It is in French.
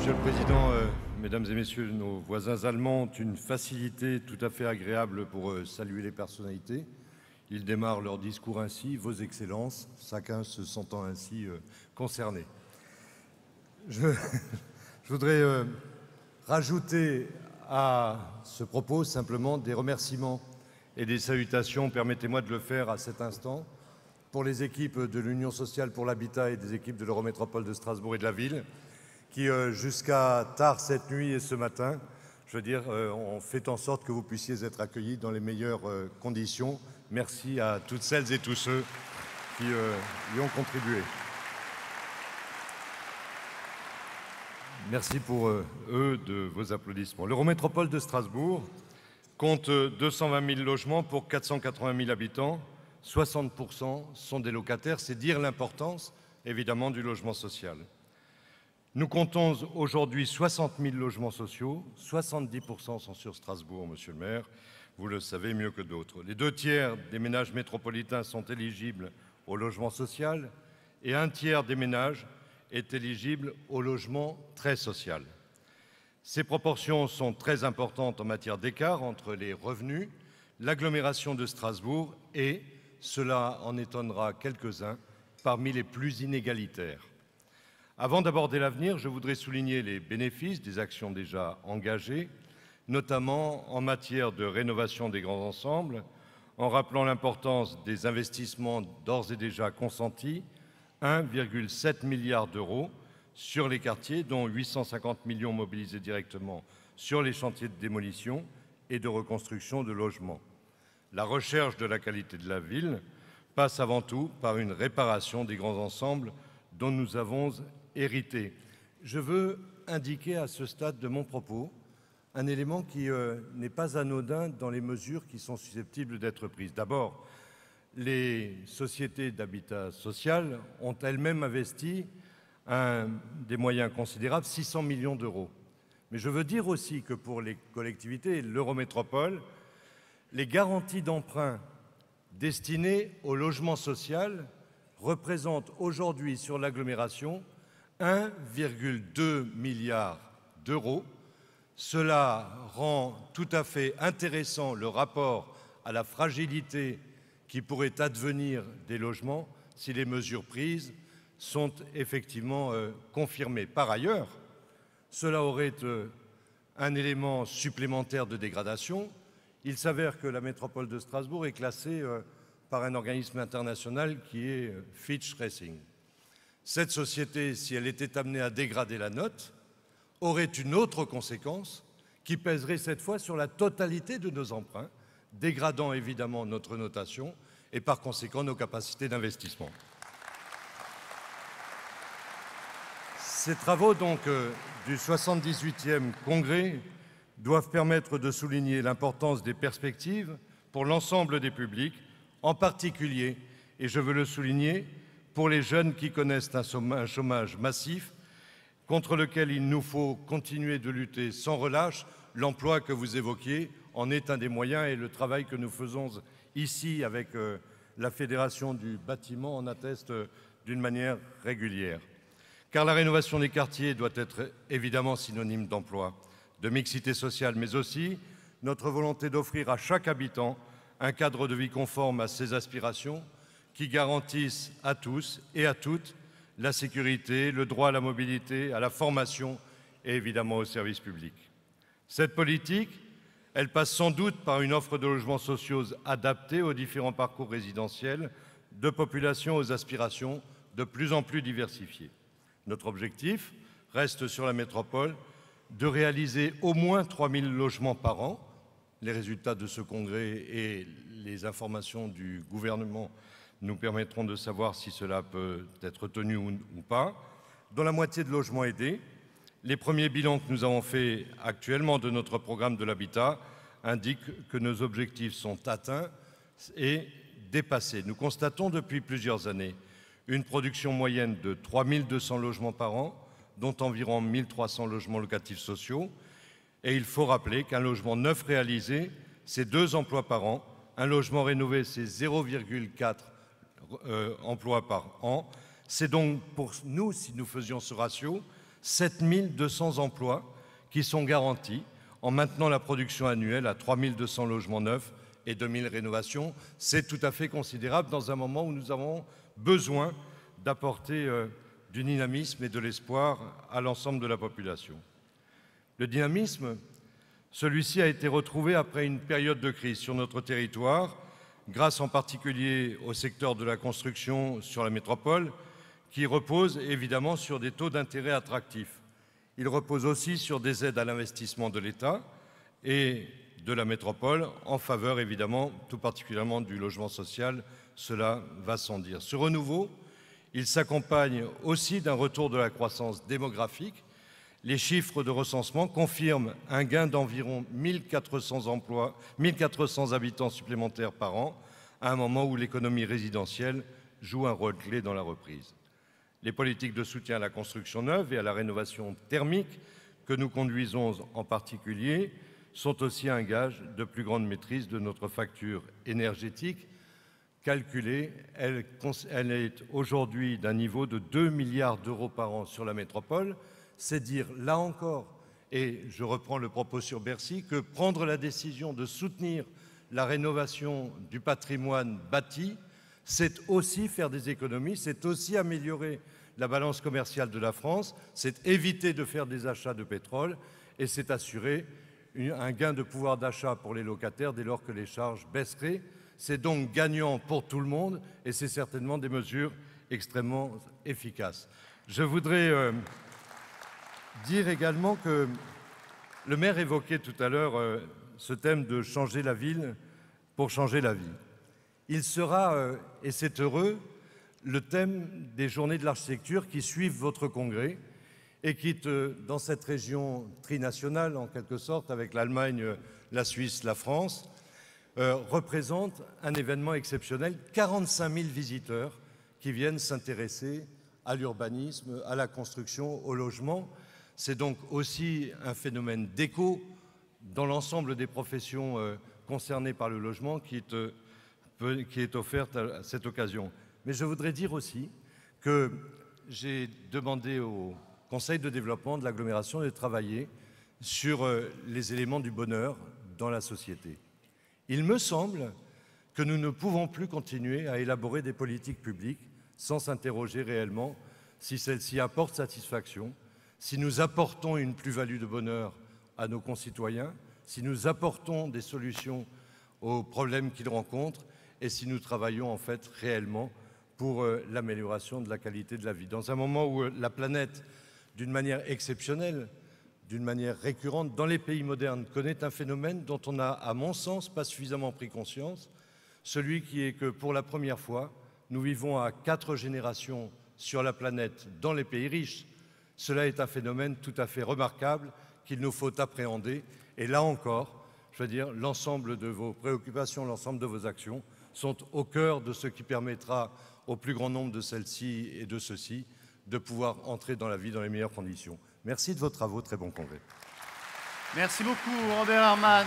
Monsieur le Président, Mesdames et Messieurs, nos voisins allemands ont une facilité tout à fait agréable pour saluer les personnalités. Ils démarrent leur discours ainsi, Vos Excellences, chacun se sentant ainsi concerné. Je voudrais rajouter à ce propos simplement des remerciements et des salutations, permettez-moi de le faire à cet instant, pour les équipes de l'Union sociale pour l'habitat et des équipes de l'Eurométropole de Strasbourg et de la ville, qui jusqu'à tard cette nuit et ce matin, je veux dire, ont fait en sorte que vous puissiez être accueillis dans les meilleures conditions. Merci à toutes celles et tous ceux qui y ont contribué. Merci pour eux de vos applaudissements. L'Eurométropole de Strasbourg compte 220 000 logements pour 480 000 habitants. 60% sont des locataires. C'est dire l'importance, évidemment, du logement social. Nous comptons aujourd'hui 60 000 logements sociaux. 70% sont sur Strasbourg, Monsieur le maire. Vous le savez mieux que d'autres. Les 2/3 des ménages métropolitains sont éligibles au logement social et 1/3 des ménages est éligible au logement très social. Ces proportions sont très importantes en matière d'écart entre les revenus, l'agglomération de Strasbourg et, cela en étonnera quelques-uns, parmi les plus inégalitaires. Avant d'aborder l'avenir, je voudrais souligner les bénéfices des actions déjà engagées, notamment en matière de rénovation des grands ensembles, en rappelant l'importance des investissements d'ores et déjà consentis, 1,7 milliard d'euros sur les quartiers, dont 850 millions mobilisés directement sur les chantiers de démolition et de reconstruction de logements. La recherche de la qualité de la ville passe avant tout par une réparation des grands ensembles dont nous avons hérité. Je veux indiquer à ce stade de mon propos un élément qui n'est pas anodin dans les mesures qui sont susceptibles d'être prises. D'abord, les sociétés d'habitat social ont elles-mêmes investi des moyens considérables, 600 millions d'euros. Mais je veux dire aussi que pour les collectivités, l'Eurométropole, les garanties d'emprunt destinées au logement social représentent aujourd'hui sur l'agglomération 1,2 milliard d'euros. Cela rend tout à fait intéressant le rapport à la fragilité qui pourrait advenir des logements si les mesures prises sont effectivement confirmées. Par ailleurs, cela aurait un élément supplémentaire de dégradation. Il s'avère que la métropole de Strasbourg est classée par un organisme international qui est Fitch Ratings. Cette société, si elle était amenée à dégrader la note, aurait une autre conséquence qui pèserait cette fois sur la totalité de nos emprunts, dégradant évidemment notre notation et par conséquent nos capacités d'investissement. Ces travaux donc du 78e congrès doivent permettre de souligner l'importance des perspectives pour l'ensemble des publics, en particulier, et je veux le souligner, pour les jeunes qui connaissent un chômage massif contre lequel il nous faut continuer de lutter sans relâche. L'emploi que vous évoquiez en est un des moyens et le travail que nous faisons ici avec la Fédération du bâtiment en atteste d'une manière régulière. Car la rénovation des quartiers doit être évidemment synonyme d'emploi, de mixité sociale, mais aussi notre volonté d'offrir à chaque habitant un cadre de vie conforme à ses aspirations qui garantisse à tous et à toutes la sécurité, le droit à la mobilité, à la formation et évidemment au service public. Cette politique, elle passe sans doute par une offre de logements sociaux adaptée aux différents parcours résidentiels de populations aux aspirations de plus en plus diversifiées. Notre objectif reste sur la métropole de réaliser au moins 3 000 logements par an. Les résultats de ce congrès et les informations du gouvernement nous permettront de savoir si cela peut être tenu ou pas. Dans la moitié de logements aidés, les premiers bilans que nous avons faits actuellement de notre programme de l'habitat indiquent que nos objectifs sont atteints et dépassés. Nous constatons depuis plusieurs années une production moyenne de 3 200 logements par an, dont environ 1 300 logements locatifs sociaux. Et il faut rappeler qu'un logement neuf réalisé, c'est 2 emplois par an. Un logement rénové, c'est 0,4 emplois par an. C'est donc pour nous, si nous faisions ce ratio, 7 200 emplois qui sont garantis en maintenant la production annuelle à 3 200 logements neufs et 2 000 rénovations. C'est tout à fait considérable dans un moment où nous avons besoin d'apporter du dynamisme et de l'espoir à l'ensemble de la population. Le dynamisme, celui-ci a été retrouvé après une période de crise sur notre territoire, grâce en particulier au secteur de la construction sur la métropole, qui repose évidemment sur des taux d'intérêt attractifs. Il repose aussi sur des aides à l'investissement de l'État et de la métropole, en faveur évidemment tout particulièrement du logement social, cela va sans dire. Ce renouveau, il s'accompagne aussi d'un retour de la croissance démographique. Les chiffres de recensement confirment un gain d'environ 1400 emplois, 1400 habitants supplémentaires par an, à un moment où l'économie résidentielle joue un rôle clé dans la reprise. Les politiques de soutien à la construction neuve et à la rénovation thermique que nous conduisons en particulier sont aussi un gage de plus grande maîtrise de notre facture énergétique. Calculée, elle est aujourd'hui d'un niveau de 2 milliards d'euros par an sur la métropole. C'est dire, là encore, et je reprends le propos sur Bercy, que prendre la décision de soutenir la rénovation du patrimoine bâti, c'est aussi faire des économies, c'est aussi améliorer la balance commerciale de la France, c'est éviter de faire des achats de pétrole et c'est assurer un gain de pouvoir d'achat pour les locataires dès lors que les charges baisseraient. C'est donc gagnant pour tout le monde et c'est certainement des mesures extrêmement efficaces. Je voudrais dire également que le maire évoquait tout à l'heure ce thème de changer la ville pour changer la vie. Il sera, et c'est heureux, le thème des journées de l'architecture qui suivent votre congrès et qui, dans cette région trinationale, en quelque sorte, avec l'Allemagne, la Suisse, la France, représente un événement exceptionnel. 45 000 visiteurs qui viennent s'intéresser à l'urbanisme, à la construction, au logement. C'est donc aussi un phénomène d'écho dans l'ensemble des professions concernées par le logement qui est offerte à cette occasion. Mais je voudrais dire aussi que j'ai demandé au Conseil de développement de l'agglomération de travailler sur les éléments du bonheur dans la société. Il me semble que nous ne pouvons plus continuer à élaborer des politiques publiques sans s'interroger réellement si celles-ci apportent satisfaction, si nous apportons une plus-value de bonheur à nos concitoyens, si nous apportons des solutions aux problèmes qu'ils rencontrent et si nous travaillons en fait réellement pour l'amélioration de la qualité de la vie. Dans un moment où la planète, d'une manière exceptionnelle, d'une manière récurrente, dans les pays modernes, connaît un phénomène dont on n'a, à mon sens, pas suffisamment pris conscience, celui qui est que, pour la première fois, nous vivons à 4 générations sur la planète, dans les pays riches. Cela est un phénomène tout à fait remarquable qu'il nous faut appréhender. Et là encore, je veux dire, l'ensemble de vos préoccupations, l'ensemble de vos actions sont au cœur de ce qui permettra au plus grand nombre de celles-ci et de ceux-ci de pouvoir entrer dans la vie dans les meilleures conditions. Merci de vos travaux, très bon congrès. Merci beaucoup Robert Herrmann.